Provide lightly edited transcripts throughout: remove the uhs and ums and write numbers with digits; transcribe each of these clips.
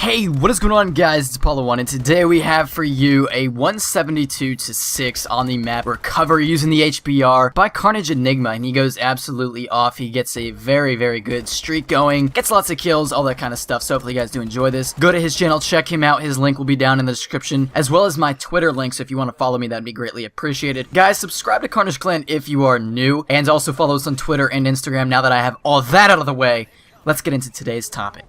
Hey, what is going on, guys? It's Apollo1, and today we have for you a 172-6 on the map recovery using the HBR by Carnage Enigma, and he goes absolutely off. He gets a very, very good streak going, gets lots of kills, all that kind of stuff, so hopefully you guys do enjoy this. Go to his channel, check him out. His link will be down in the description, as well as my Twitter link, so if you want to follow me, that'd be greatly appreciated. Guys, subscribe to Carnage Clan if you are new, and also follow us on Twitter and Instagram. Now that I have all that out of the way, let's get into today's topic.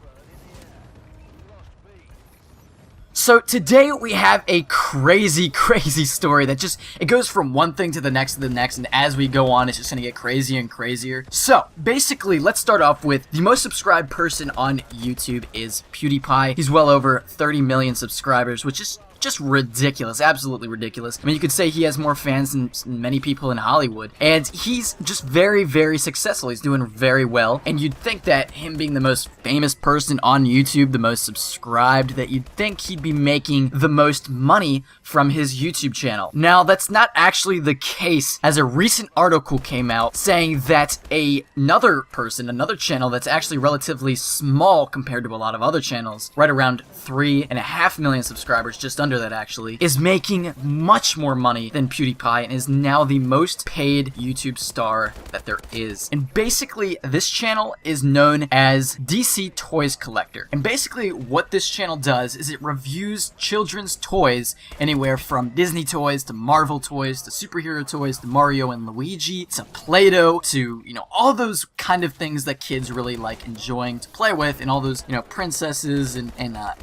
So today we have a crazy story that it goes from one thing to the next, and as we go on, it's just gonna get crazier and crazier. So basically, let's start off with the most subscribed person on YouTube is PewDiePie. He's well over 30 million subscribers, which is just ridiculous, absolutely ridiculous. I mean, you could say he has more fans than many people in Hollywood, and he's just very, very successful. He's doing very well, and you'd think that him being the most famous person on YouTube, the most subscribed, that you'd think he'd be making the most money from his YouTube channel. Now, that's not actually the case, as a recent article came out saying that another channel that's actually relatively small compared to a lot of other channels, right around 3.5 million subscribers, just under that actually, is making much more money than PewDiePie and is now the most paid YouTube star that there is. And basically, this channel is known as DC Toys Collector. And basically, what this channel does is it reviews children's toys, anywhere from Disney toys to Marvel toys to superhero toys to Mario and Luigi to Play-Doh to, you know, all those kind of things that kids really like enjoying to play with, and all those, you know, princesses and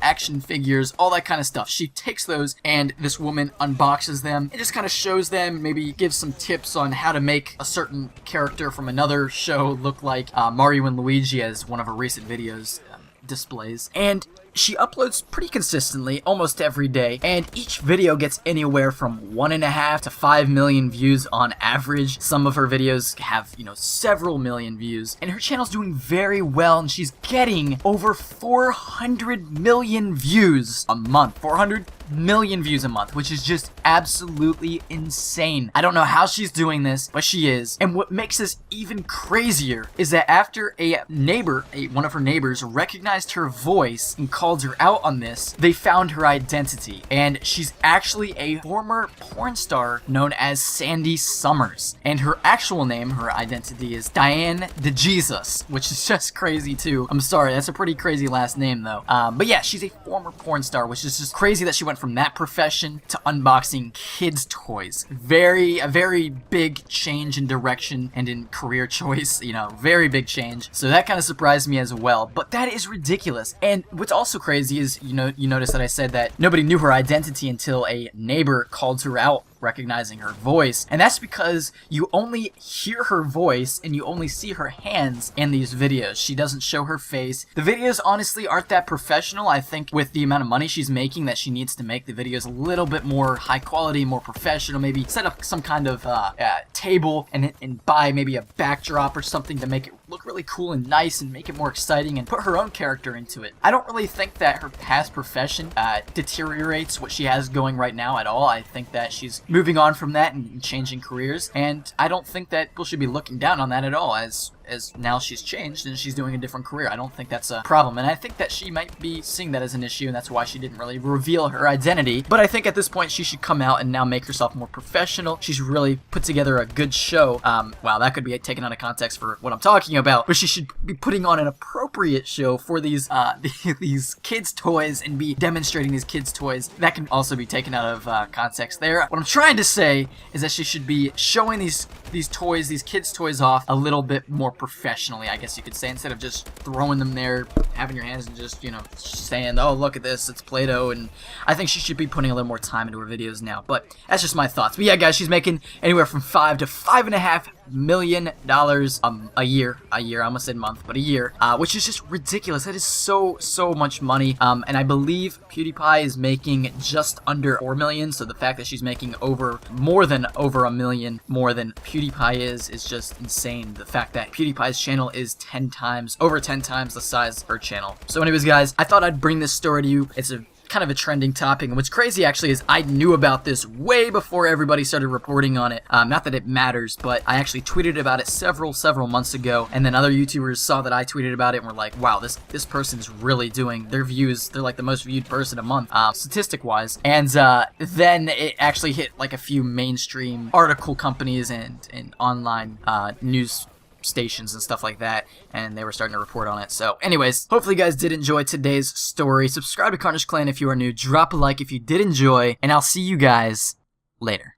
action figures, all that kind of stuff. She takes those, and this woman unboxes them and just kind of shows them, maybe gives some tips on how to make a certain character from another show look like Mario and Luigi, as one of her recent videos displays. And she uploads pretty consistently, almost every day, and each video gets anywhere from 1.5 to 5 million views on average. Some of her videos have, you know, several million views, and her channel's doing very well, and she's getting over 400 million views a month. 400 million views a month, which is just absolutely insane. I don't know how she's doing this, but she is. And what makes this even crazier is that after one of her neighbors recognized her voice and called her out on this, they found her identity, and she's actually a former porn star known as Sandy Summers, and her actual name, her identity, is Diane DeJesus, which is just crazy too. I'm sorry, that's a pretty crazy last name though. But yeah, she's a former porn star, which is just crazy that she went from that profession to unboxing kids' toys. A very big change in direction and in career choice, you know, very big change. So that kind of surprised me as well, but that is ridiculous. And what's also crazy is, you notice that I said that nobody knew her identity until a neighbor called her out, recognizing her voice, and that's because you only hear her voice and you only see her hands in these videos. She doesn't show her face. The videos honestly aren't that professional. I think with the amount of money she's making, that she needs to make the videos a little bit more high quality, more professional, maybe set up some kind of table and buy maybe a backdrop or something to make it look really cool and nice and make it more exciting and put her own character into it. I don't really think that her past profession deteriorates what she has going right now at all. I think that she's moving on from that and changing careers, and I don't think that people should be looking down on that at all, as now she's changed and she's doing a different career. I don't think that's a problem, and I think that she might be seeing that as an issue, and that's why she didn't really reveal her identity. But I think at this point she should come out and now make herself more professional. She's really put together a good show. Wow, that could be taken out of context for what I'm talking about, but she should be putting on an appropriate show for these these kids' toys and be demonstrating these kids' toys. That can also be taken out of context there. What I'm trying to say is that she should be showing these toys, these kids' toys off a little bit more professionally, I guess you could say, instead of just throwing them there, having your hands and just, you know, saying, oh, look at this, it's Play-Doh. And I think she should be putting a little more time into her videos now, but that's just my thoughts. But yeah, guys, she's making anywhere from $5 to $5.5 million a year. I almost said month, but a year, which is just ridiculous. That is so much money. And I believe PewDiePie is making just under 4 million, so the fact that she's making more than over a million more than PewDiePie is just insane. The fact that PewDiePie's channel is over 10 times the size of her channel. So anyways, guys, I thought I'd bring this story to you. It's a kind of a trending topic. And what's crazy actually is I knew about this way before everybody started reporting on it. Not that it matters, but I actually tweeted about it several months ago, and then other YouTubers saw that I tweeted about it and were like, wow, this person's really doing their views. They're like the most viewed person a month, statistic wise. And then it actually hit like a few mainstream article companies and online news stations and stuff like that, and they were starting to report on it. So anyways, hopefully you guys did enjoy today's story. Subscribe to Carnage Clan if you are new, drop a like if you did enjoy, and I'll see you guys later.